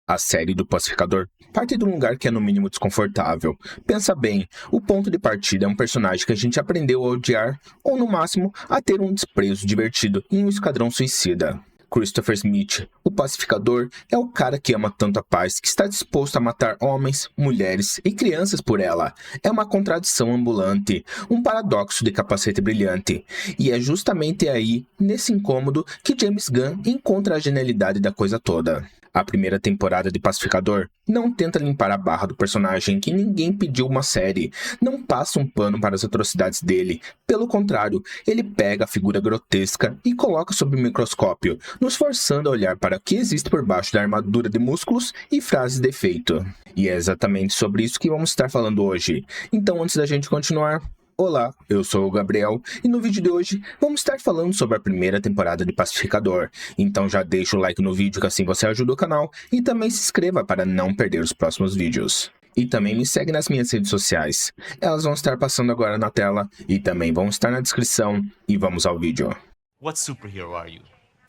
A série do Pacificador parte de um lugar que é no mínimo desconfortável. Pensa bem, o ponto de partida é um personagem que a gente aprendeu a odiar, ou no máximo, a ter um desprezo divertido em um esquadrão suicida. Christopher Smith, o Pacificador, é o cara que ama tanto a paz que está disposto a matar homens, mulheres e crianças por ela. É uma contradição ambulante, um paradoxo de capacete brilhante. E é justamente aí, nesse incômodo, que James Gunn encontra a genialidade da coisa toda. A primeira temporada de Pacificador não tenta limpar a barra do personagem que ninguém pediu uma série, não passa um pano para as atrocidades dele. Pelo contrário, ele pega a figura grotesca e coloca sob o microscópio, nos forçando a olhar para o que existe por baixo da armadura de músculos e frases de efeito. E é exatamente sobre isso que vamos estar falando hoje. Então, antes da gente continuar, olá, eu sou o Gabriel e no vídeo de hoje vamos estar falando sobre a primeira temporada de Pacificador. Então já deixa o like no vídeo que assim você ajuda o canal e também se inscreva para não perder os próximos vídeos. E também me segue nas minhas redes sociais. Elas vão estar passando agora na tela e também vão estar na descrição. E vamos ao vídeo. What superhero are you?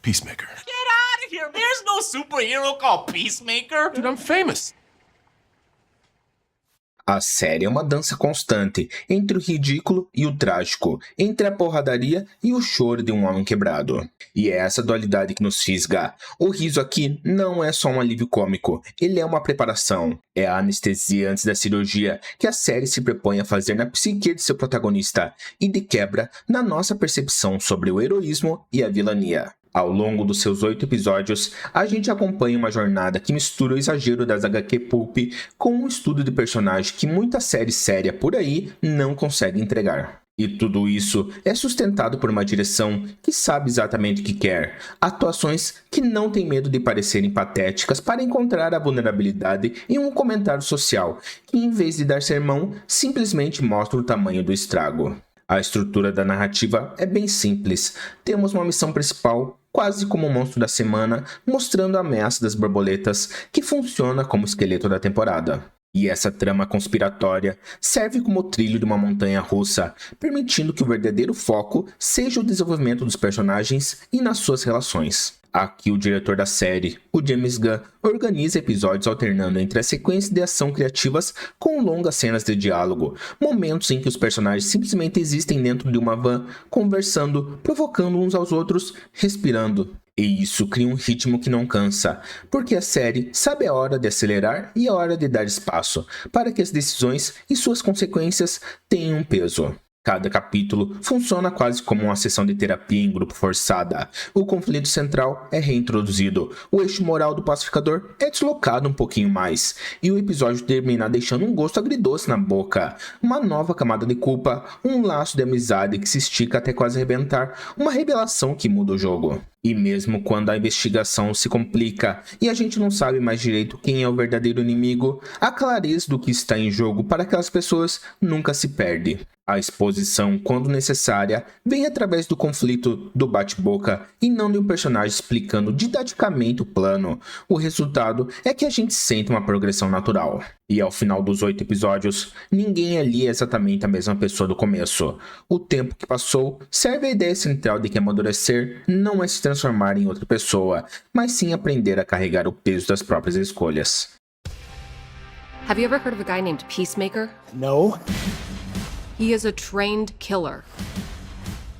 Peacemaker. Get out of here! There's no superhero called Peacemaker! Dude, I'm famous. A série é uma dança constante entre o ridículo e o trágico, entre a porradaria e o choro de um homem quebrado. E é essa dualidade que nos fisga. O riso aqui não é só um alívio cômico, ele é uma preparação. É a anestesia antes da cirurgia que a série se propõe a fazer na psique de seu protagonista e de quebra na nossa percepção sobre o heroísmo e a vilania. Ao longo dos seus 8 episódios, a gente acompanha uma jornada que mistura o exagero das HQ Pulp com um estudo de personagem que muita série séria por aí não consegue entregar. E tudo isso é sustentado por uma direção que sabe exatamente o que quer, atuações que não tem medo de parecerem patéticas para encontrar a vulnerabilidade em um comentário social, que em vez de dar sermão, simplesmente mostra o tamanho do estrago. A estrutura da narrativa é bem simples. Temos uma missão principal, quase como o monstro da semana, mostrando a ameaça das borboletas, que funciona como esqueleto da temporada. E essa trama conspiratória serve como trilho de uma montanha russa, permitindo que o verdadeiro foco seja o desenvolvimento dos personagens e nas suas relações. Aqui o diretor da série, o James Gunn, organiza episódios alternando entre as sequências de ação criativas com longas cenas de diálogo, momentos em que os personagens simplesmente existem dentro de uma van, conversando, provocando uns aos outros, respirando. E isso cria um ritmo que não cansa, porque a série sabe a hora de acelerar e a hora de dar espaço, para que as decisões e suas consequências tenham um peso. Cada capítulo funciona quase como uma sessão de terapia em grupo forçada. O conflito central é reintroduzido, o eixo moral do pacificador é deslocado um pouquinho mais, e o episódio termina deixando um gosto agridoce na boca. Uma nova camada de culpa, um laço de amizade que se estica até quase arrebentar, uma revelação que muda o jogo. E mesmo quando a investigação se complica e a gente não sabe mais direito quem é o verdadeiro inimigo, a clareza do que está em jogo para aquelas pessoas nunca se perde. A exposição, quando necessária, vem através do conflito do bate-boca e não de um personagem explicando didaticamente o plano. O resultado é que a gente sente uma progressão natural. E ao final dos 8 episódios, ninguém ali é exatamente a mesma pessoa do começo. O tempo que passou serve a ideia central de que amadurecer não é se transformar em outra pessoa, mas sim aprender a carregar o peso das próprias escolhas. Have you ever heard of a guy named Peacemaker? No. He is a trained killer.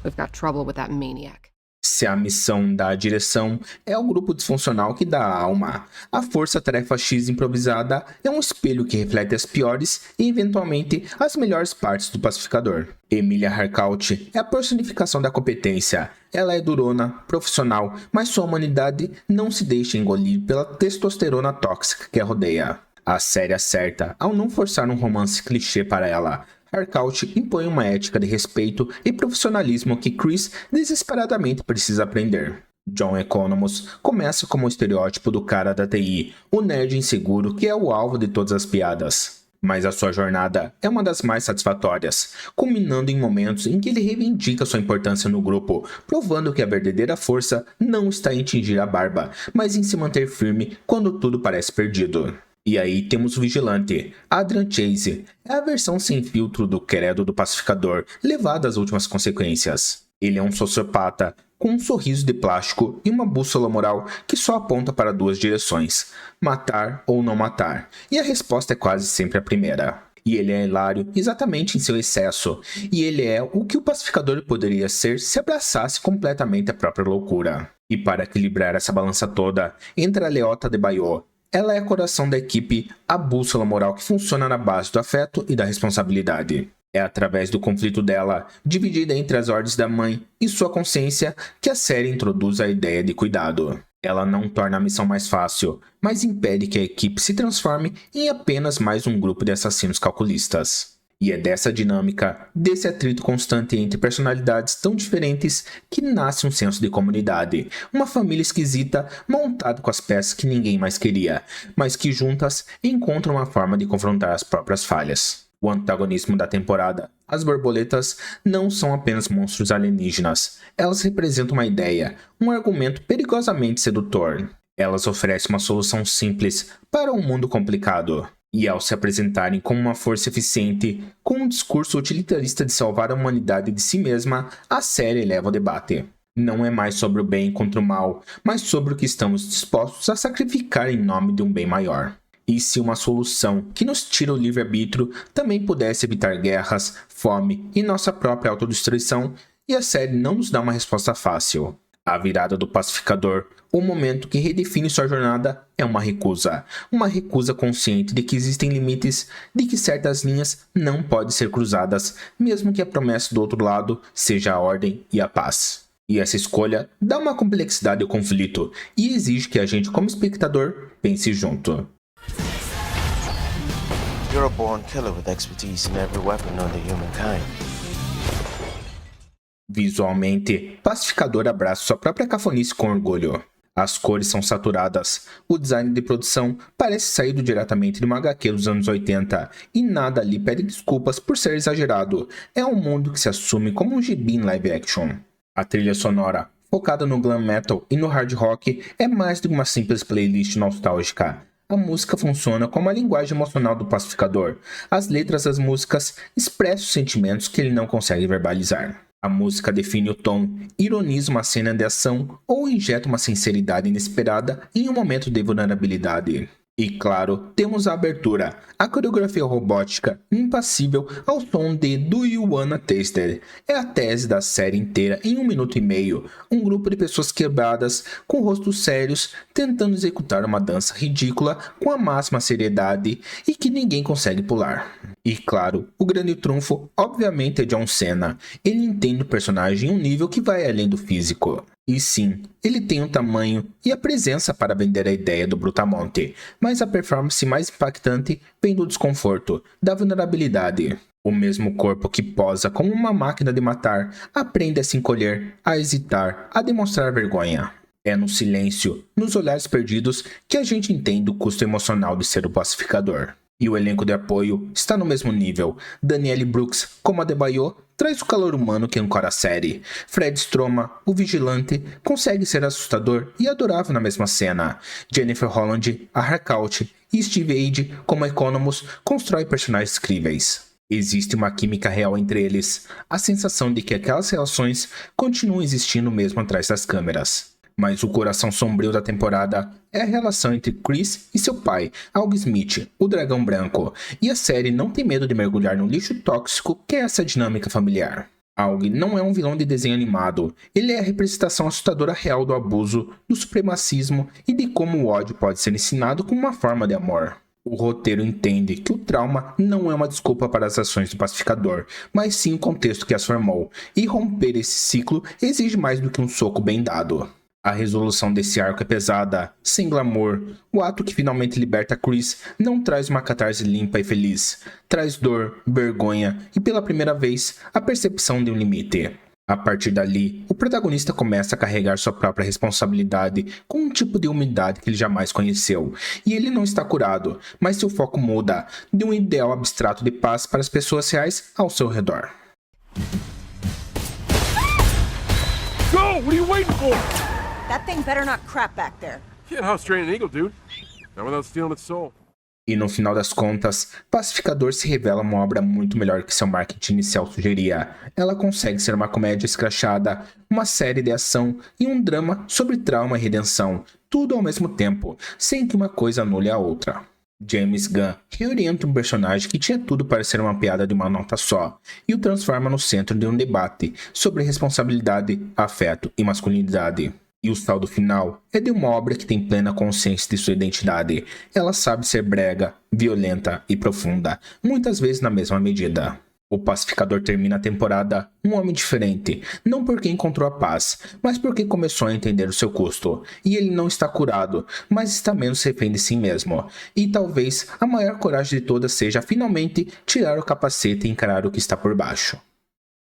We've got trouble with that maniac. Se a missão da direção é o grupo disfuncional que dá alma, a Força-Tarefa X improvisada é um espelho que reflete as piores e, eventualmente, as melhores partes do pacificador. Emilia Harcourt é a personificação da competência. Ela é durona, profissional, mas sua humanidade não se deixa engolir pela testosterona tóxica que a rodeia. A série acerta ao não forçar um romance clichê para ela. Harcourt impõe uma ética de respeito e profissionalismo que Chris desesperadamente precisa aprender. John Economos começa como o estereótipo do cara da TI, o nerd inseguro que é o alvo de todas as piadas. Mas a sua jornada é uma das mais satisfatórias, culminando em momentos em que ele reivindica sua importância no grupo, provando que a verdadeira força não está em tingir a barba, mas em se manter firme quando tudo parece perdido. E aí temos o Vigilante. Adrian Chase é a versão sem filtro do credo do pacificador, levado às últimas consequências. Ele é um sociopata com um sorriso de plástico e uma bússola moral que só aponta para duas direções: matar ou não matar, e a resposta é quase sempre a primeira. E ele é hilário exatamente em seu excesso, e ele é o que o pacificador poderia ser se abraçasse completamente a própria loucura. E para equilibrar essa balança toda, entra a Leota de Bayeux. Ela é o coração da equipe, a bússola moral que funciona na base do afeto e da responsabilidade. É através do conflito dela, dividida entre as ordens da mãe e sua consciência, que a série introduz a ideia de cuidado. Ela não torna a missão mais fácil, mas impede que a equipe se transforme em apenas mais um grupo de assassinos calculistas. E é dessa dinâmica, desse atrito constante entre personalidades tão diferentes, que nasce um senso de comunidade, uma família esquisita montada com as peças que ninguém mais queria, mas que juntas encontram uma forma de confrontar as próprias falhas. O antagonismo da temporada, as borboletas, não são apenas monstros alienígenas. Elas representam uma ideia, um argumento perigosamente sedutor. Elas oferecem uma solução simples para um mundo complicado. E ao se apresentarem como uma força eficiente, com um discurso utilitarista de salvar a humanidade de si mesma, a série eleva o debate. Não é mais sobre o bem contra o mal, mas sobre o que estamos dispostos a sacrificar em nome de um bem maior. E se uma solução que nos tira o livre-arbítrio também pudesse evitar guerras, fome e nossa própria autodestruição, e a série não nos dá uma resposta fácil. A virada do pacificador, o momento que redefine sua jornada, é uma recusa consciente de que existem limites, de que certas linhas não podem ser cruzadas, mesmo que a promessa do outro lado seja a ordem e a paz. E essa escolha dá uma complexidade ao conflito e exige que a gente, como espectador, pense junto. You're a born killer with expertise in every weapon known to humankind. Visualmente, Pacificador abraça sua própria cafonice com orgulho. As cores são saturadas, o design de produção parece saído diretamente de uma HQ dos anos 80, e nada ali pede desculpas por ser exagerado. É um mundo que se assume como um gibi em live action. A trilha sonora, focada no glam metal e no hard rock, é mais do que uma simples playlist nostálgica. A música funciona como a linguagem emocional do pacificador. As letras das músicas expressam os sentimentos que ele não consegue verbalizar. A música define o tom, ironiza uma cena de ação ou injeta uma sinceridade inesperada em um momento de vulnerabilidade. E claro, temos a abertura, a coreografia robótica, impassível ao som de Do You Wanna Taste It? É a tese da série inteira em 1 minuto e meio, um grupo de pessoas quebradas, com rostos sérios, tentando executar uma dança ridícula com a máxima seriedade e que ninguém consegue pular. E claro, o grande trunfo, obviamente, é John Cena. Ele entende o personagem em um nível que vai além do físico. E sim, ele tem o tamanho e a presença para vender a ideia do Brutamonte, mas a performance mais impactante vem do desconforto, da vulnerabilidade. O mesmo corpo que posa como uma máquina de matar, aprende a se encolher, a hesitar, a demonstrar vergonha. É no silêncio, nos olhares perdidos, que a gente entende o custo emocional de ser o pacificador. E o elenco de apoio está no mesmo nível. Danielle Brooks, como a de Bayeux, traz o calor humano que ancora a série. Fred Stroma, o vigilante, consegue ser assustador e adorável na mesma cena. Jennifer Holland, a Harcourt, e Steve Age, como Economus, constrói personagens críveis. Existe uma química real entre eles, a sensação de que aquelas relações continuam existindo mesmo atrás das câmeras. Mas o coração sombrio da temporada é a relação entre Chris e seu pai, Aug Smith, o dragão branco, e a série não tem medo de mergulhar no lixo tóxico que é essa dinâmica familiar. Aug não é um vilão de desenho animado, ele é a representação assustadora real do abuso, do supremacismo e de como o ódio pode ser ensinado como uma forma de amor. O roteiro entende que o trauma não é uma desculpa para as ações do pacificador, mas sim o contexto que as formou, e romper esse ciclo exige mais do que um soco bem dado. A resolução desse arco é pesada, sem glamour. O ato que finalmente liberta Chris não traz uma catarse limpa e feliz. Traz dor, vergonha e, pela primeira vez, a percepção de um limite. A partir dali, o protagonista começa a carregar sua própria responsabilidade com um tipo de humildade que ele jamais conheceu. E ele não está curado, mas seu foco muda, de um ideal abstrato de paz para as pessoas reais ao seu redor. Go! What are you waiting for? That thing better not crap back there. Can't house train an eagle, dude. Not without stealing its soul. E no final das contas, Pacificador se revela uma obra muito melhor que seu marketing inicial sugeria. Ela consegue ser uma comédia escrachada, uma série de ação e um drama sobre trauma e redenção, tudo ao mesmo tempo, sem que uma coisa anule a outra. James Gunn reorienta um personagem que tinha tudo para ser uma piada de uma nota só, e o transforma no centro de um debate sobre responsabilidade, afeto e masculinidade. E o saldo final é de uma obra que tem plena consciência de sua identidade. Ela sabe ser brega, violenta e profunda, muitas vezes na mesma medida. O Pacificador termina a temporada um homem diferente, não porque encontrou a paz, mas porque começou a entender o seu custo. E ele não está curado, mas está menos refém de si mesmo. E talvez a maior coragem de todas seja finalmente tirar o capacete e encarar o que está por baixo.